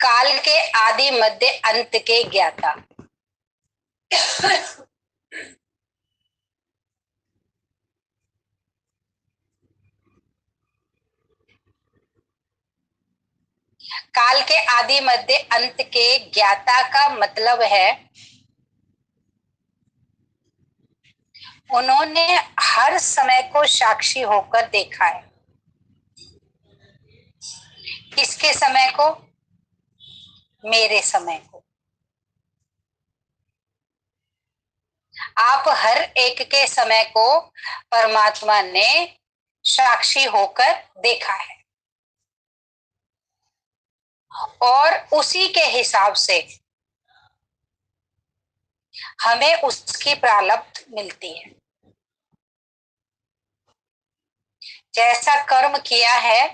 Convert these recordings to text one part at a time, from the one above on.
काल के आदि मध्य अंत के ज्ञाता। काल के आदि मध्य अंत के ज्ञाता का मतलब है उन्होंने हर समय को साक्षी होकर देखा है। किसके समय को? मेरे समय को। आप हर एक के समय को परमात्मा ने साक्षी होकर देखा है और उसी के हिसाब से हमें उसकी प्रारब्ध मिलती है। जैसा कर्म किया है,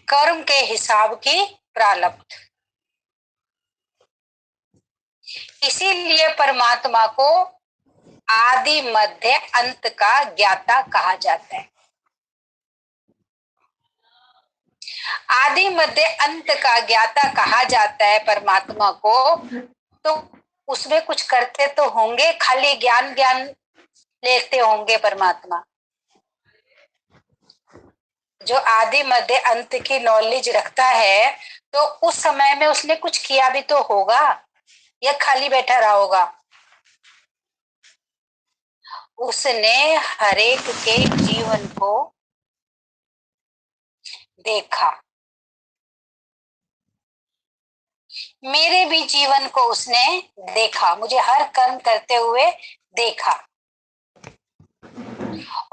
कर्म के हिसाब की प्रारब्ध। इसीलिए परमात्मा को आदि मध्य अंत का ज्ञाता कहा जाता है। आदि मध्य अंत का ज्ञाता कहा जाता है परमात्मा को, तो उसमें कुछ करते तो होंगे, खाली ज्ञान ज्ञान लेते होंगे परमात्मा। जो आदि मध्य अंत की नॉलेज रखता है तो उस समय में उसने कुछ किया भी तो होगा या खाली बैठा रहा होगा। उसने हरेक के जीवन को देखा। मेरे भी जीवन को उसने देखा, मुझे हर कर्म करते हुए देखा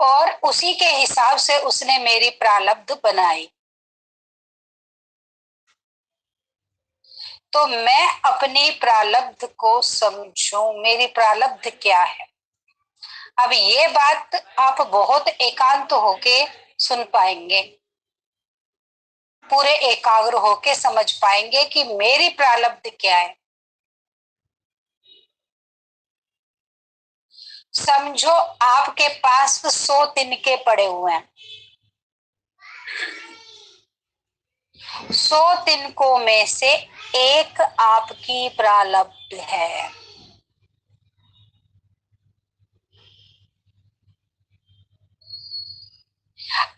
और उसी के हिसाब से उसने मेरी प्रारब्ध बनाई। तो मैं अपनी प्रारब्ध को समझूं, मेरी प्रारब्ध क्या है। अब ये बात आप बहुत एकांत होके सुन पाएंगे, पूरे एकाग्र होके समझ पाएंगे कि मेरी प्रारब्ध क्या है। समझो आपके पास 100 तिनके पड़े हुए हैं। 100 तिनकों में से एक आपकी प्रारब्ध है।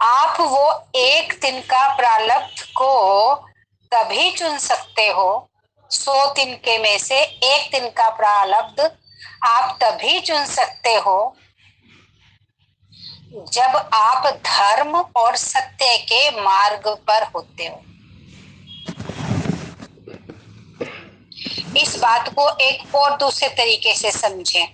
आप वो एक तिनका प्रारब्ध को तभी चुन सकते हो, 100 तिनके में से एक तिनका प्रारब्ध आप तभी चुन सकते हो जब आप धर्म और सत्य के मार्ग पर होते हो। इस बात को एक और दूसरे तरीके से समझें।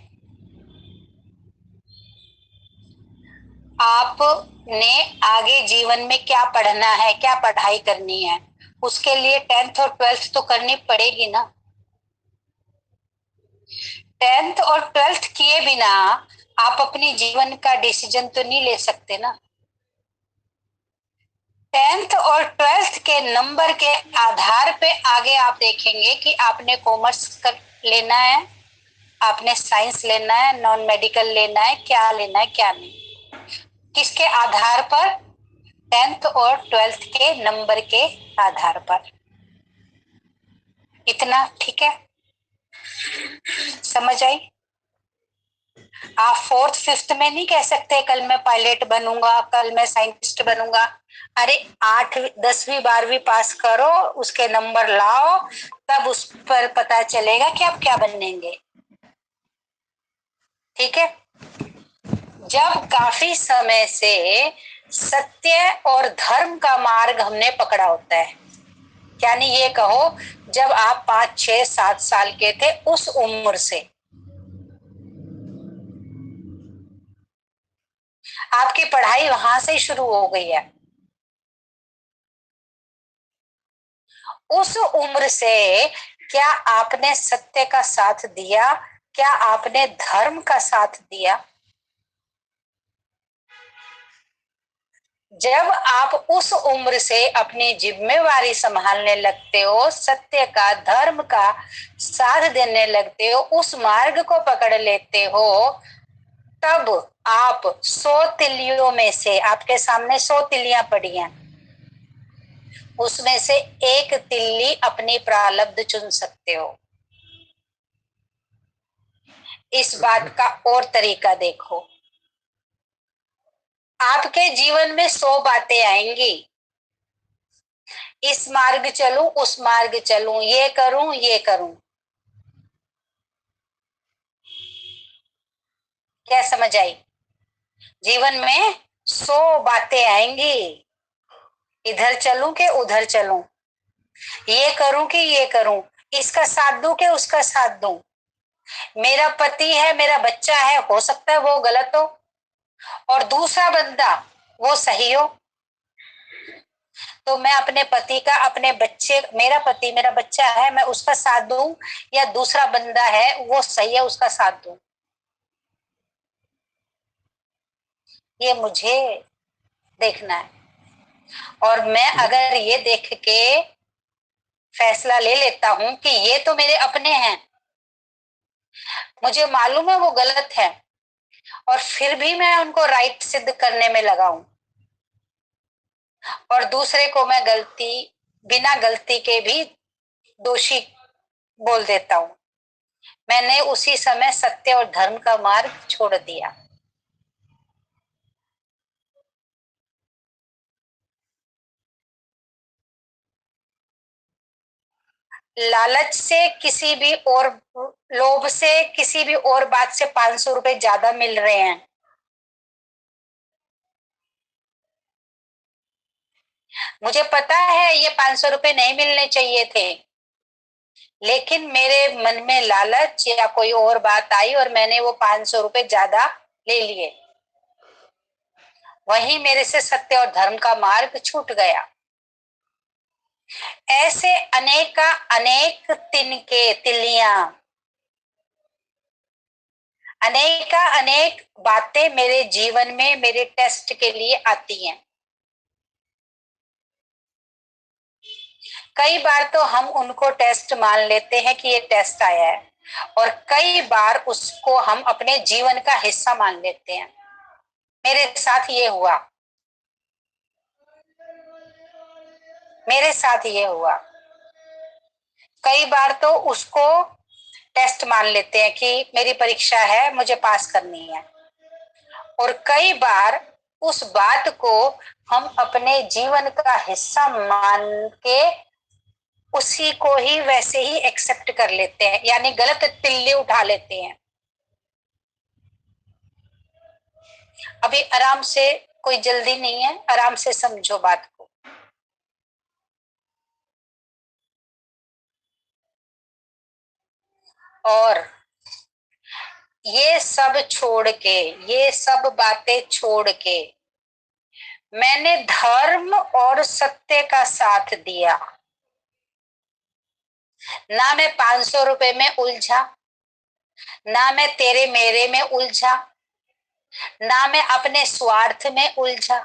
आपने आगे जीवन में क्या पढ़ना है, क्या पढ़ाई करनी है, उसके लिए 10th और 12th तो करनी पड़ेगी ना। 10th और 12th किए बिना आप अपनी जीवन का डिसीजन तो नहीं ले सकते ना। 10th और 12th के नंबर के आधार पे आगे आप देखेंगे कि आपने कॉमर्स कर लेना है, आपने साइंस लेना है, नॉन मेडिकल लेना है, क्या लेना है क्या नहीं। किसके आधार पर? 10th और 12th के नंबर के आधार पर। इतना ठीक है, समझ आई? आप 4th 5th में नहीं कह सकते कल मैं पायलट बनूंगा, कल मैं साइंटिस्ट बनूंगा। अरे 8वीं 10वीं 12वीं पास करो, उसके नंबर लाओ, तब उस पर पता चलेगा कि आप क्या बनेंगे। ठीक है। जब काफी समय से सत्य और धर्म का मार्ग हमने पकड़ा होता है, यानी ये कहो जब आप 5 6 7 साल के थे उस उम्र से आपकी पढ़ाई वहां से शुरू हो गई है। उस उम्र से क्या आपने सत्य का साथ दिया, क्या आपने धर्म का साथ दिया? जब आप उस उम्र से अपनी जिम्मेवारी संभालने लगते हो, सत्य का धर्म का साथ देने लगते हो, उस मार्ग को पकड़ लेते हो, तब आप 100 तिलियों में से, आपके सामने 100 तिलियां पड़ी हैं, उसमें से एक तिल्ली अपनी प्रारब्ध चुन सकते हो। इस बात का और तरीका देखो, आपके जीवन में 100 बातें आएंगी, इस मार्ग चलूं उस मार्ग चलूं, ये करूं ये करूं। क्या समझ आई? जीवन में 100 बातें आएंगी, इधर चलूं कि उधर चलूं, ये करूं कि ये करूं, इसका साथ दूं कि उसका साथ दूं, मेरा पति है मेरा बच्चा है, हो सकता है वो गलत हो और दूसरा बंदा वो सही हो, तो मैं अपने पति का, अपने बच्चे, मेरा पति मेरा बच्चा है, मैं उसका साथ दूं या दूसरा बंदा है वो सही है उसका साथ दूं। ये मुझे देखना है। और मैं अगर ये देख के फैसला ले लेता हूं कि ये तो मेरे अपने हैं, मुझे मालूम है वो गलत है, और फिर भी मैं उनको राइट सिद्ध करने में लगा हूं, और दूसरे को मैं गलती, बिना गलती के भी दोषी बोल देता हूं, मैंने उसी समय सत्य और धर्म का मार्ग छोड़ दिया। लालच से किसी भी और, लोभ से किसी भी और बात से 500 रुपए ज्यादा मिल रहे हैं, मुझे पता है ये 500 रुपए नहीं मिलने चाहिए थे, लेकिन मेरे मन में लालच या कोई और बात आई और मैंने वो 500 रुपए ज्यादा ले लिए, वही मेरे से सत्य और धर्म का मार्ग छूट गया। ऐसे अनेका अनेक तिनके तिलियां, अनेका अनेक बातें मेरे जीवन में मेरे टेस्ट के लिए आती हैं। कई बार तो हम उनको टेस्ट मान लेते हैं कि ये टेस्ट आया है, और कई बार उसको हम अपने जीवन का हिस्सा मान लेते हैं। मेरे साथ ये हुआ, मेरे साथ ये हुआ। कई बार तो उसको टेस्ट मान लेते हैं कि मेरी परीक्षा है, मुझे पास करनी है, और कई बार उस बात को हम अपने जीवन का हिस्सा मान के उसी को ही वैसे ही एक्सेप्ट कर लेते हैं, यानी गलत तिल्ली उठा लेते हैं। अभी आराम से, कोई जल्दी नहीं है, आराम से समझो बात को। और ये सब छोड़ के, ये सब बातें छोड़ के मैंने धर्म और सत्य का साथ दिया। ना मैं 500 रुपए में उलझा, ना मैं तेरे मेरे में उलझा, ना मैं अपने स्वार्थ में उलझा,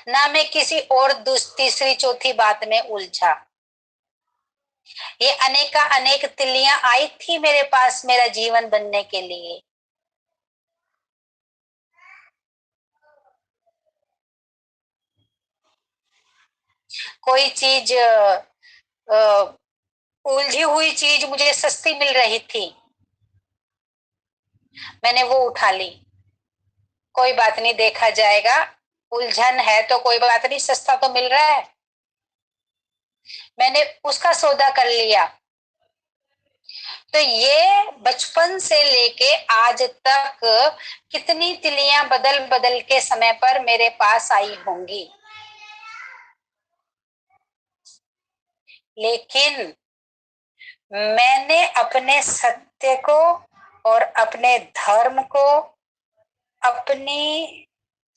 ना मैं किसी और तीसरी चौथी बात में उलझा। ये अनेका अनेक तिल्लियां आई थी मेरे पास मेरा जीवन बनने के लिए, कोई चीज उलझी हुई चीज मुझे सस्ती मिल रही थी, मैंने वो उठा ली, कोई बात नहीं देखा जाएगा, उलझन है तो कोई बात नहीं, सस्ता तो मिल रहा है, मैंने उसका सौदा कर लिया। तो ये बचपन से लेके आज तक कितनी तिलियां बदल बदल के समय पर मेरे पास आई होंगी, लेकिन मैंने अपने सत्य को और अपने धर्म को, अपनी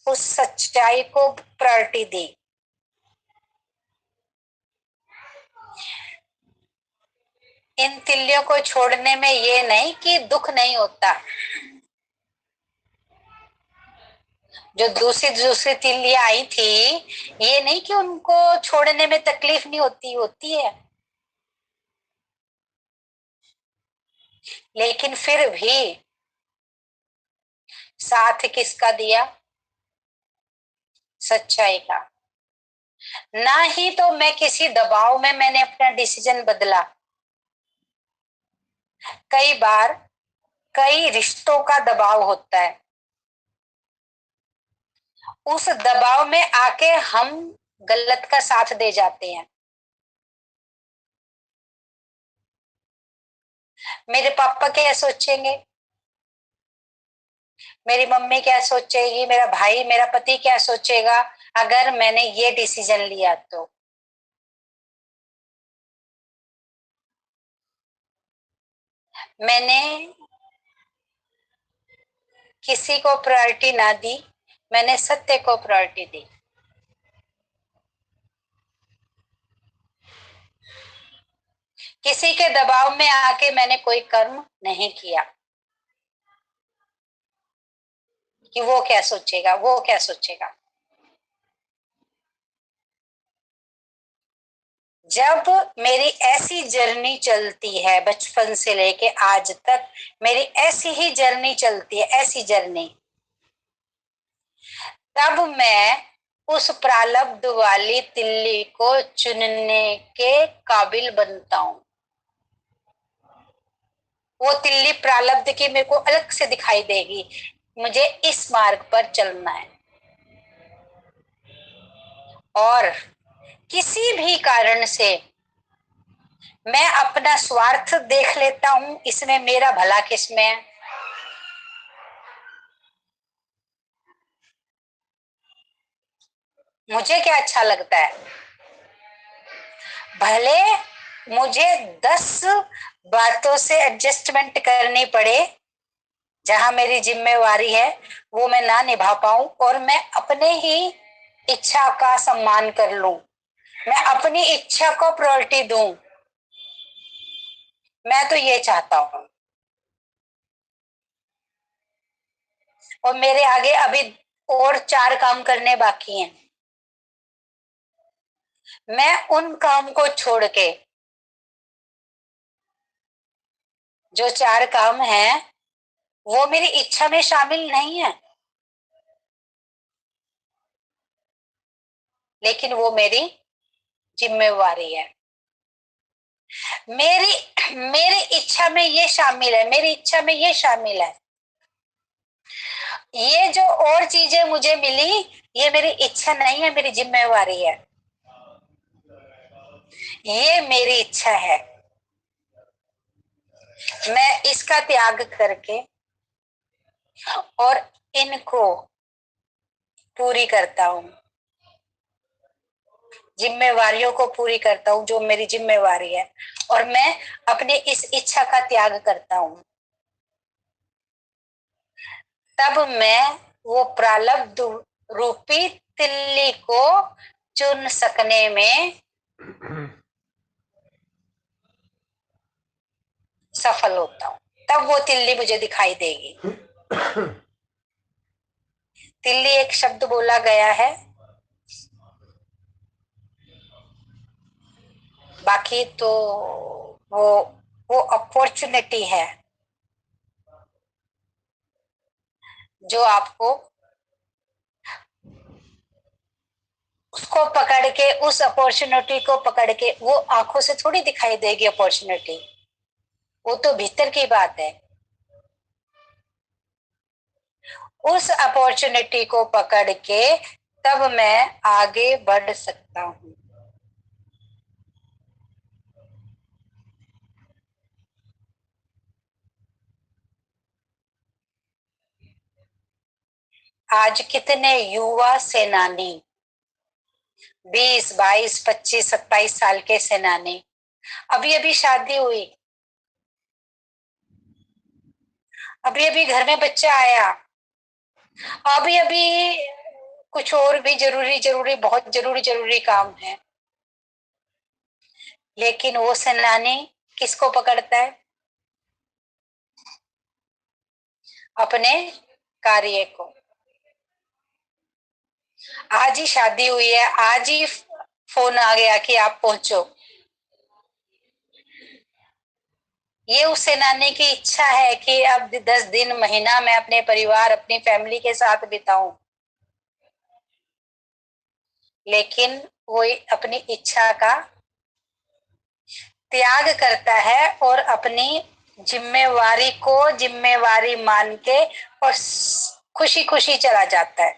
उस सच्चाई को प्रायोरिटी दी। इन तिल्लियों को छोड़ने में ये नहीं कि दुख नहीं होता, जो दूसरी दूसरी तिल्लियां आई थी, ये नहीं कि उनको छोड़ने में तकलीफ नहीं होती, होती है, लेकिन फिर भी साथ किसका दिया? सच्चाई का। ना ही तो मैं किसी दबाव में मैंने अपना डिसीजन बदला। कई बार कई रिश्तों का दबाव होता है, उस दबाव में आके हम गलत का साथ दे जाते हैं। मेरे पापा क्या सोचेंगे, मेरी मम्मी क्या सोचेगी, मेरा भाई मेरा पति क्या सोचेगा अगर मैंने ये डिसीजन लिया तो। मैंने किसी को प्रायोरिटी ना दी, मैंने सत्य को प्रायोरिटी दी। किसी के दबाव में आके मैंने कोई कर्म नहीं किया कि वो क्या सोचेगा, वो क्या सोचेगा। जब मेरी ऐसी जर्नी चलती है बचपन से लेके आज तक, मेरी ऐसी ही जर्नी चलती है, ऐसी जर्नी, तब मैं उस प्रारब्ध वाली तिल्ली को चुनने के काबिल बनता हूं। वो तिल्ली प्रारब्ध की मेरे को अलग से दिखाई देगी, मुझे इस मार्ग पर चलना है। और किसी भी कारण से मैं अपना स्वार्थ देख लेता हूं, इसमें मेरा भला किसमें है। मुझे क्या अच्छा लगता है, भले मुझे 10 बातों से एडजस्टमेंट करनी पड़े, जहां मेरी जिम्मेवारी है वो मैं ना निभा पाऊं और मैं अपने ही इच्छा का सम्मान कर लूं, मैं अपनी इच्छा को प्रायोरिटी दूं। मैं तो ये चाहता हूं। और मेरे आगे अभी और 4 काम करने बाकी हैं। मैं उन काम को छोड़ के, जो 4 काम हैं वो मेरी इच्छा में शामिल नहीं है, लेकिन वो मेरी जिम्मेवारी है। मेरी मेरी इच्छा में ये शामिल है, मेरी इच्छा में ये शामिल है। ये जो और चीजें मुझे मिली, ये मेरी इच्छा नहीं है, मेरी जिम्मेवारी है। ये मेरी इच्छा है, मैं इसका त्याग करके और इनको पूरी करता हूँ, जिम्मेवारियों को पूरी करता हूँ जो मेरी जिम्मेवारी है, और मैं अपनी इस इच्छा का त्याग करता हूँ। तब मैं वो प्रारब्ध रूपी तिल्ली को चुन सकने में सफल होता हूँ। तब वो तिल्ली मुझे दिखाई देगी। तिल्ली एक शब्द बोला गया है, बाकी तो वो वो अपॉर्चुनिटी है जो आपको उसको पकड़ के, उस अपॉर्चुनिटी को पकड़ के, वो आंखों से थोड़ी दिखाई देगी अपॉर्चुनिटी, वो तो भीतर की बात है। उस अपॉर्चुनिटी को पकड़ के तब मैं आगे बढ़ सकता हूँ। आज कितने युवा सेनानी, 20, 22, 25, 27 साल के सेनानी, अभी अभी शादी हुई, अभी अभी घर में बच्चा आया, अभी अभी कुछ और भी जरूरी जरूरी बहुत जरूरी जरूरी काम है, लेकिन वो सेनानी किसको पकड़ता है? अपने कार्य को। आज ही शादी हुई है, आज ही फोन आ गया कि आप पहुंचो, ये उस सेनानी की इच्छा है कि अब 10 दिन महीना मैं अपने परिवार अपनी फैमिली के साथ बिताऊं। लेकिन वो अपनी इच्छा का त्याग करता है और अपनी जिम्मेवारी को जिम्मेवारी मान के और खुशी खुशी चला जाता है।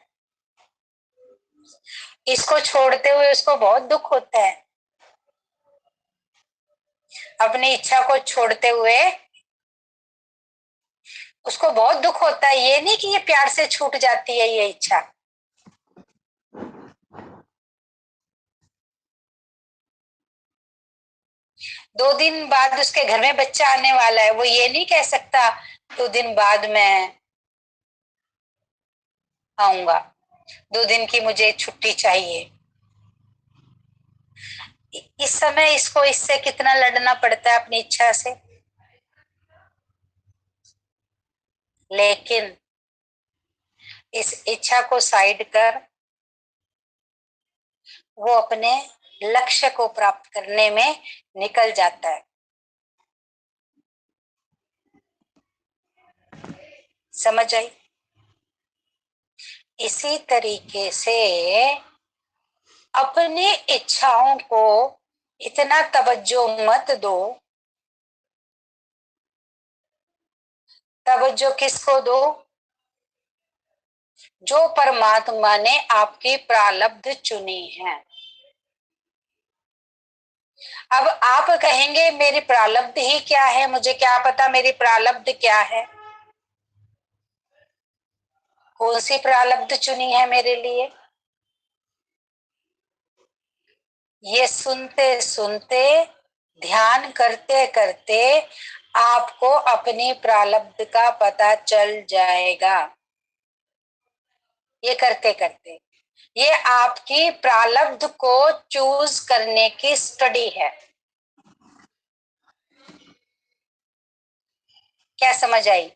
इसको छोड़ते हुए उसको बहुत दुख होता है। अपनी इच्छा को छोड़ते हुए उसको बहुत दुख होता है। ये नहीं कि ये प्यार से छूट जाती है ये इच्छा। दो दिन बाद उसके घर में बच्चा आने वाला है, वो ये नहीं कह सकता 2 दिन बाद मैं आऊंगा, 2 दिन की मुझे छुट्टी चाहिए। इस समय इसको इससे कितना लड़ना पड़ता है अपनी इच्छा से। लेकिन इस इच्छा को साइड कर वो अपने लक्ष्य को प्राप्त करने में निकल जाता है। समझ आई? इसी तरीके से अपनी इच्छाओं को इतना तवज्जो मत दो। तवज्जो किसको दो? जो परमात्मा ने आपकी प्रारब्ध चुनी है। अब आप कहेंगे मेरी प्रारब्ध ही क्या है, मुझे क्या पता मेरी प्रारब्ध क्या है। कौन सी प्रारब्ध चुनी है मेरे लिए? ये सुनते सुनते ध्यान करते करते आपको अपनी प्रारब्ध का पता चल जाएगा। ये करते करते ये आपकी प्रारब्ध को चूज करने की स्टडी है। क्या समझ आई?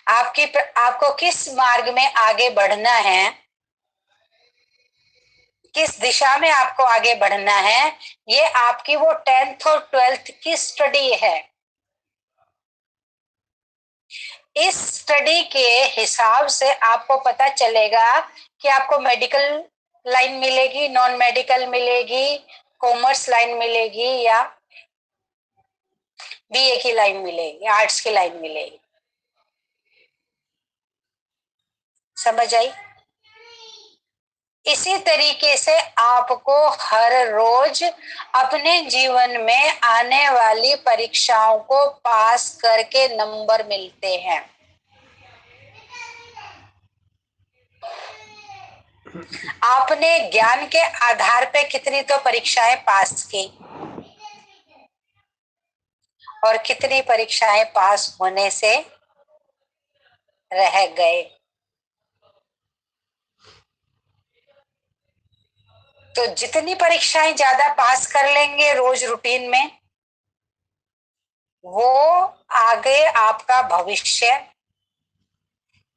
आपको किस मार्ग में आगे बढ़ना है, किस दिशा में आपको आगे बढ़ना है, ये आपकी वो 10th और 12th की स्टडी है। इस स्टडी के हिसाब से आपको पता चलेगा कि आपको मेडिकल लाइन मिलेगी, नॉन मेडिकल मिलेगी, कॉमर्स लाइन मिलेगी या बीए की लाइन मिलेगी, आर्ट्स की लाइन मिलेगी। समझ आई? इसी तरीके से आपको हर रोज अपने जीवन में आने वाली परीक्षाओं को पास करके नंबर मिलते हैं। आपने ज्ञान के आधार पे कितनी तो परीक्षाएं पास की और कितनी परीक्षाएं पास होने से रह गए। तो जितनी परीक्षाएं ज्यादा पास कर लेंगे रोज रूटीन में, वो आगे आपका भविष्य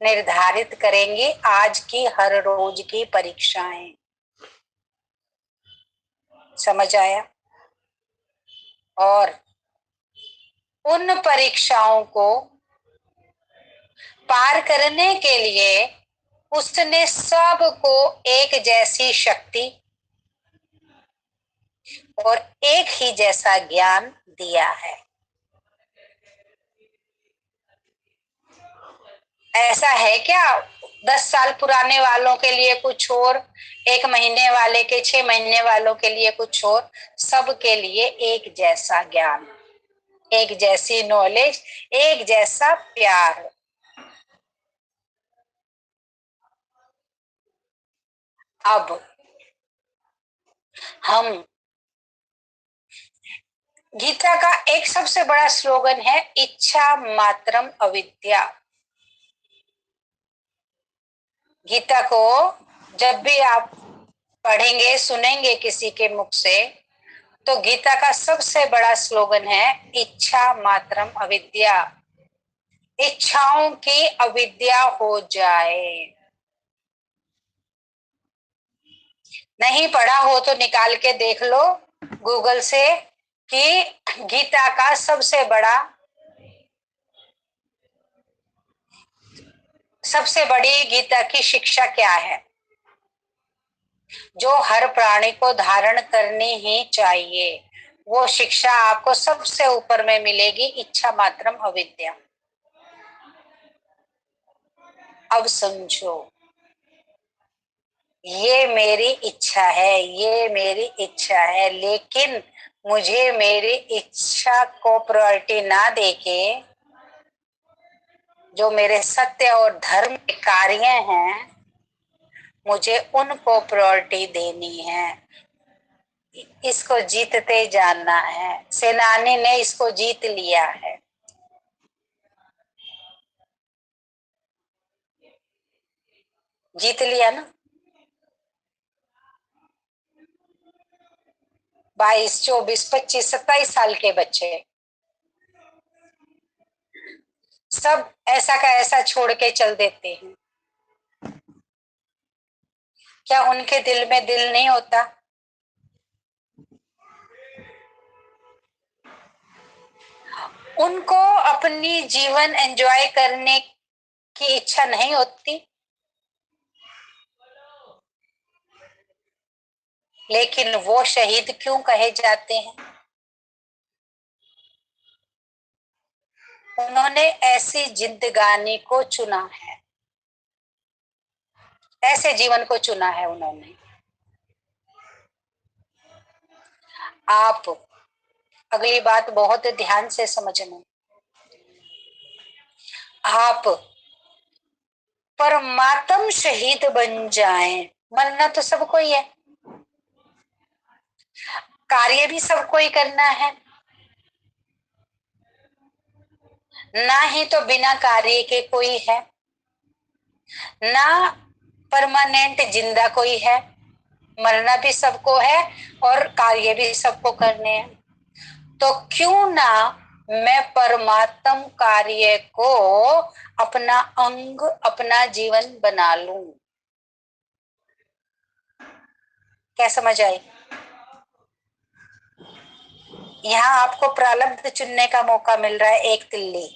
निर्धारित करेंगी। आज की हर रोज की परीक्षाएं। समझ आया? और उन परीक्षाओं को पार करने के लिए उसने सबको एक जैसी शक्ति और एक ही जैसा ज्ञान दिया है। ऐसा है क्या 10 साल पुराने वालों के लिए कुछ और, 1 महीने वाले के 6 महीने वालों के लिए कुछ और? सबके लिए एक जैसा ज्ञान, एक जैसी नॉलेज, एक जैसा प्यार। अब हम गीता का एक सबसे बड़ा स्लोगन है, इच्छा मात्रम अविद्या। गीता को जब भी आप पढ़ेंगे सुनेंगे किसी के मुख से, तो गीता का सबसे बड़ा स्लोगन है इच्छा मात्रम अविद्या। इच्छाओं की अविद्या हो जाए। नहीं पढ़ा हो तो निकाल के देख लो गूगल से कि गीता का सबसे बड़ी गीता की शिक्षा क्या है। जो हर प्राणी को धारण करनी ही चाहिए। वो शिक्षा आपको सबसे ऊपर में मिलेगी, इच्छा मात्रम अविद्या। अब समझो, ये मेरी इच्छा है, ये मेरी इच्छा है, लेकिन मुझे मेरी इच्छा को प्रायोरिटी ना देके जो मेरे सत्य और धर्म के कार्य हैं, मुझे उनको प्रायोरिटी देनी है। इसको जीतते जाना है। सेनानी ने इसको जीत लिया है। जीत लिया ना। 22, 24, 25, 27 साल के बच्चे सब ऐसा का ऐसा छोड़ के चल देते हैं। क्या उनके दिल में दिल नहीं होता? उनको अपनी जीवन एंजॉय करने की इच्छा नहीं होती, लेकिन वो शहीद क्यों कहे जाते हैं? उन्होंने ऐसी जिंदगानी को चुना है, ऐसे जीवन को चुना है उन्होंने। आप अगली बात बहुत ध्यान से समझना। आप परमात्म शहीद बन जाएं, मरना तो सबको ही है, कार्य भी सबको ही करना है। ना ही तो बिना कार्य के कोई है, ना परमानेंट जिंदा कोई है। मरना भी सबको है और कार्य भी सबको करने हैं। तो क्यों ना मैं परमात्म कार्य को अपना अंग, अपना जीवन बना लूं। क्या समझ आई? यहाँ आपको प्रारब्ध चुनने का मौका मिल रहा है। एक तिल्ली,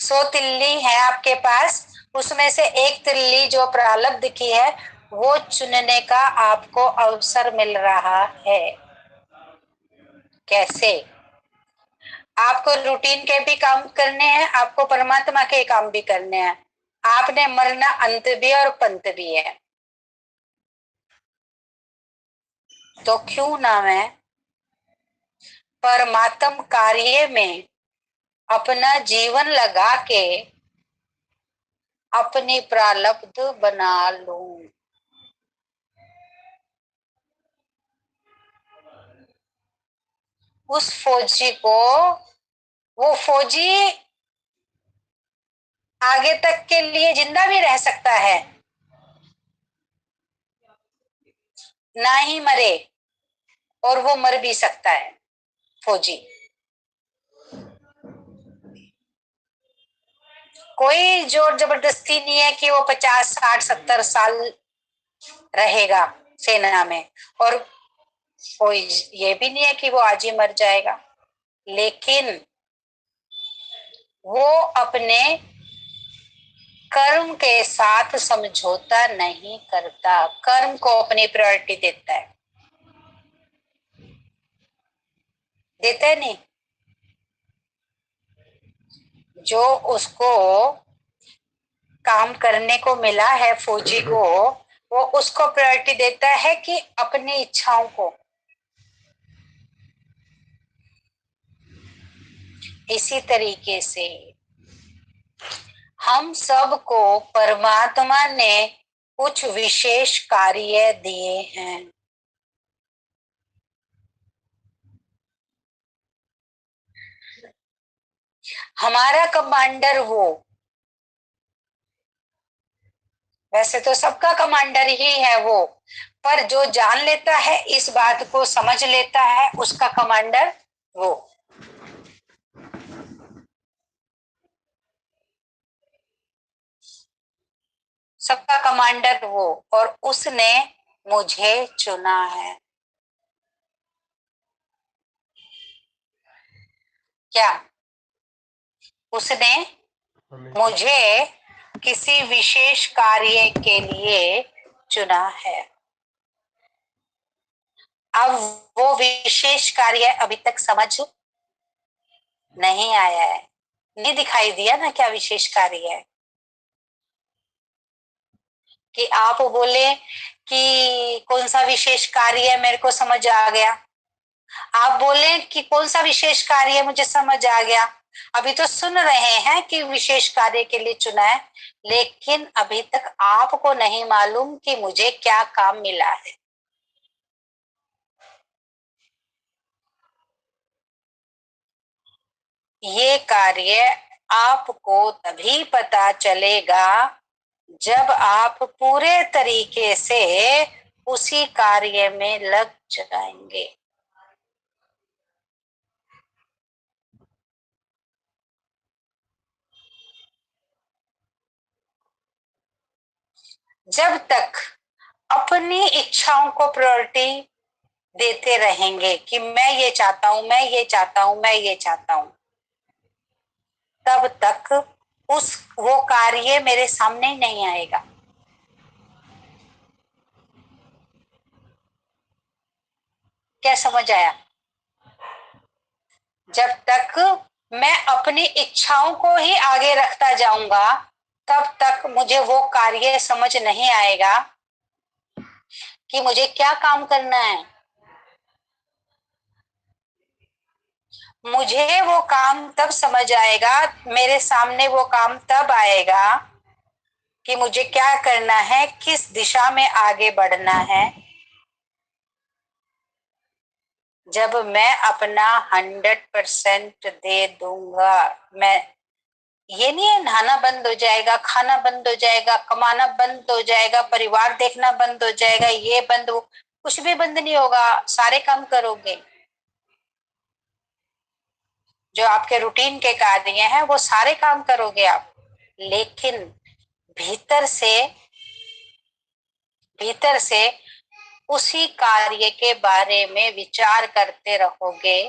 100 तिल्ली है आपके पास, उसमें से एक तिल्ली जो प्रारब्ध की है वो चुनने का आपको अवसर मिल रहा है। कैसे? आपको रूटीन के भी काम करने हैं, आपको परमात्मा के काम भी करने हैं। आपने मरना अंत भी और पंत भी है। तो क्यों ना मैं परमात्म कार्य में अपना जीवन लगा के अपनी प्रारब्ध बना लूं। उस फौजी को, वो फौजी आगे तक के लिए जिंदा भी रह सकता है, ना ही मरे, और वो मर भी सकता है फौजी। कोई जोर जबरदस्ती नहीं है कि वो 50, 60, 70 साल रहेगा सेना में, और कोई ये भी नहीं है कि वो आज ही मर जाएगा। लेकिन वो अपने कर्म के साथ समझौता नहीं करता, कर्म को अपनी प्रायोरिटी देता है। देता है नहीं? जो उसको काम करने को मिला है फौजी को, वो उसको प्रायोरिटी देता है कि अपनी इच्छाओं को। इसी तरीके से हम सबको परमात्मा ने कुछ विशेष कार्य दिए हैं। हमारा कमांडर वो, वैसे तो सबका कमांडर ही है वो, पर जो जान लेता है, इस बात को समझ लेता है, उसका कमांडर वो। सबका कमांडर वो, और उसने मुझे चुना है। क्या? उसने मुझे किसी विशेष कार्य के लिए चुना है। अब वो विशेष कार्य अभी तक समझ नहीं आया है, नहीं दिखाई दिया ना क्या विशेष कार्य है। कि आप बोले कि कौन सा विशेष कार्य है, मेरे को समझ आ गया। आप बोले कि कौन सा विशेष कार्य है, मुझे समझ आ गया। अभी तो सुन रहे हैं कि विशेष कार्य के लिए चुना है, लेकिन अभी तक आपको नहीं मालूम कि मुझे क्या काम मिला है। ये कार्य आपको तभी पता चलेगा जब आप पूरे तरीके से उसी कार्य में लग जाएंगे। जब तक अपनी इच्छाओं को प्रायोरिटी देते रहेंगे कि मैं ये चाहता हूं, मैं ये चाहता हूं, मैं ये चाहता हूं, तब तक वो कार्य मेरे सामने ही नहीं आएगा। क्या समझ आया? जब तक मैं अपनी इच्छाओं को ही आगे रखता जाऊंगा, तब तक मुझे वो कार्य समझ नहीं आएगा कि मुझे क्या काम करना है। मुझे वो काम तब समझ आएगा, मेरे सामने वो काम तब आएगा कि मुझे क्या करना है, किस दिशा में आगे बढ़ना है, जब मैं अपना 100% दे दूंगा। मैं ये नहीं है नहाना बंद हो जाएगा, खाना बंद हो जाएगा, कमाना बंद हो जाएगा, परिवार देखना बंद हो जाएगा, ये बंद हो, कुछ भी बंद नहीं होगा, सारे काम करोगे। जो आपके रूटीन के कार्य हैं वो सारे काम करोगे आप, लेकिन भीतर से भीतर से उसी कार्य के बारे में विचार करते रहोगे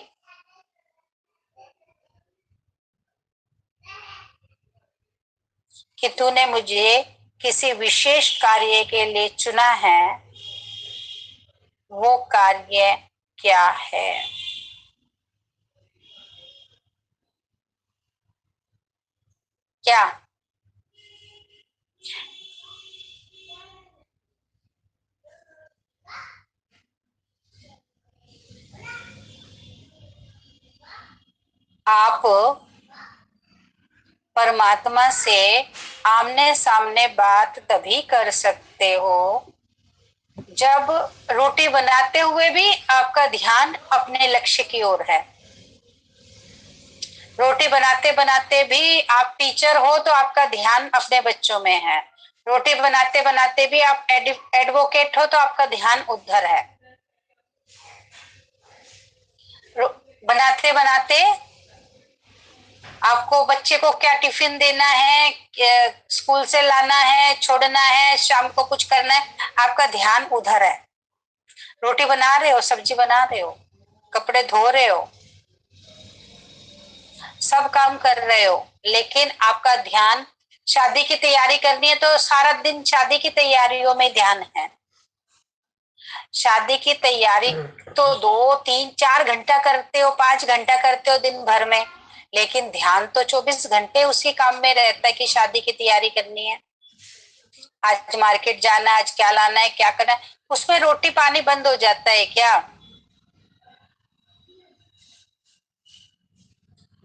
कि तूने मुझे किसी विशेष कार्य के लिए चुना है, वो कार्य क्या है। क्या? आप परमात्मा से आमने सामने बात तभी कर सकते हो जब रोटी बनाते हुए भी आपका ध्यान अपने लक्ष्य की ओर है। रोटी बनाते बनाते भी आप टीचर हो तो आपका ध्यान अपने बच्चों में है। रोटी बनाते बनाते भी आप एडवोकेट हो तो आपका ध्यान उधर है। बनाते बनाते आपको बच्चे को क्या टिफिन देना है, स्कूल से लाना है, छोड़ना है, शाम को कुछ करना है, आपका ध्यान उधर है। रोटी बना रहे हो, सब्जी बना रहे हो, कपड़े धो रहे हो, सब काम कर रहे हो, लेकिन आपका ध्यान शादी की तैयारी करनी है तो सारा दिन शादी की तैयारियों में ध्यान है। शादी की तैयारी तो 2 3 4 घंटा करते हो, 5 घंटा करते हो दिन भर में, लेकिन ध्यान तो 24 घंटे उसी काम में रहता है कि शादी की तैयारी करनी है, आज मार्केट जाना है, आज क्या लाना है, क्या करना है। उसमें रोटी पानी बंद हो जाता है क्या?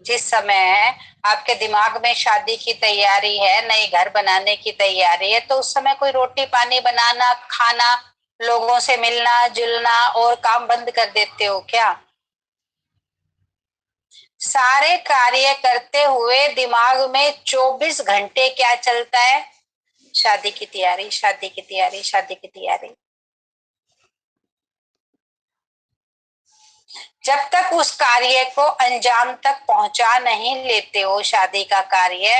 जिस समय आपके दिमाग में शादी की तैयारी है, नए घर बनाने की तैयारी है, तो उस समय कोई रोटी पानी बनाना, खाना, लोगों से मिलना जुलना और काम बंद कर देते हो क्या? सारे कार्य करते हुए दिमाग में 24 घंटे क्या चलता है? शादी की तैयारी, शादी की तैयारी, शादी की तैयारी। जब तक उस कार्य को अंजाम तक पहुंचा नहीं लेते हो, शादी का कार्य,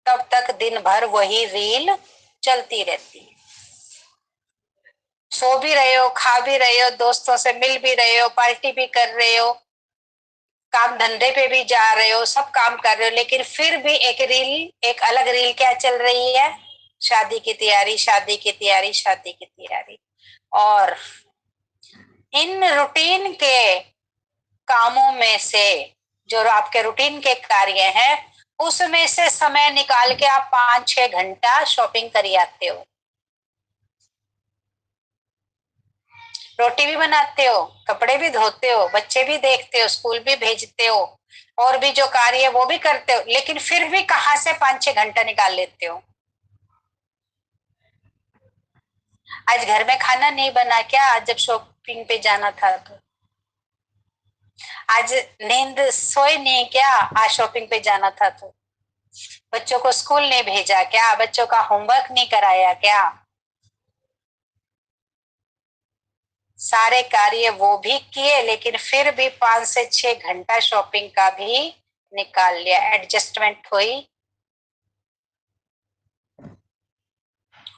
तब तक दिन भर वही रील चलती रहती है। सो भी रहे हो, खा भी रहे हो, दोस्तों से मिल भी रहे हो, पार्टी भी कर रहे हो, काम धंधे पे भी जा रहे हो, सब काम कर रहे हो, लेकिन फिर भी एक अलग रील क्या चल रही है? शादी की तैयारी, शादी की तैयारी, शादी की तैयारी। और इन रूटीन के कामों में से, जो आपके रूटीन के कार्य हैं, उसमें से समय निकाल के आप 5-6 घंटा शॉपिंग कर आते हो। रोटी भी बनाते हो, कपड़े भी धोते हो, बच्चे भी देखते हो, स्कूल भी भेजते हो, और भी जो कार्य है वो भी करते हो, लेकिन फिर भी कहाँ से 5-6 घंटा निकाल लेते हो? आज घर में खाना नहीं बना क्या, आज जब शॉपिंग पे जाना था तो? आज नींद सोए नहीं क्या, आज शॉपिंग पे जाना था तो? बच्चों को स्कूल नहीं भेजा क्या, बच्चों का होमवर्क नहीं कराया क्या? सारे कार्य वो भी किए, लेकिन फिर भी 5 से 6 घंटा शॉपिंग का भी निकाल लिया। एडजस्टमेंट हुई?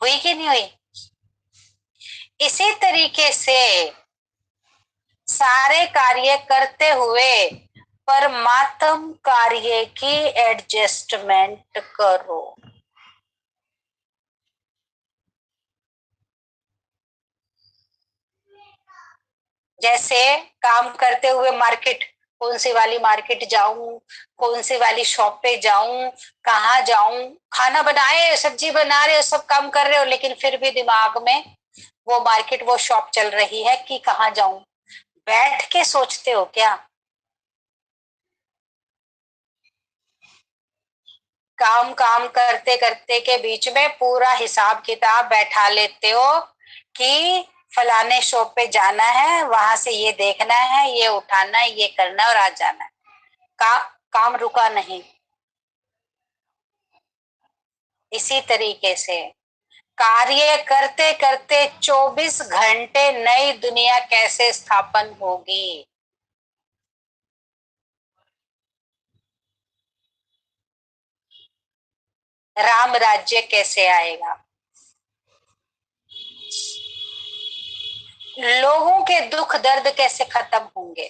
हुई कि नहीं हुई? इसी तरीके से सारे कार्य करते हुए परमात्म कार्य की एडजस्टमेंट करो। जैसे काम करते हुए मार्केट, कौन सी वाली मार्केट जाऊं, कौन सी वाली शॉप पे जाऊं, कहाँ जाऊं, खाना बनाए, सब्जी बना रहे हो, सब काम कर रहे हो, लेकिन फिर भी दिमाग में वो मार्केट, वो शॉप चल रही है कि कहाँ जाऊं। बैठ के सोचते हो क्या? काम काम करते करते के बीच में पूरा हिसाब किताब बैठा लेते हो कि फलाने शॉप पे जाना है, वहां से ये देखना है, ये उठाना है, ये करना है और आ जाना है। का, काम रुका नहीं। इसी तरीके से कार्य करते करते 24 घंटे नई दुनिया कैसे स्थापन होगी, राम राज्य कैसे आएगा, लोगों के दुख दर्द कैसे खत्म होंगे,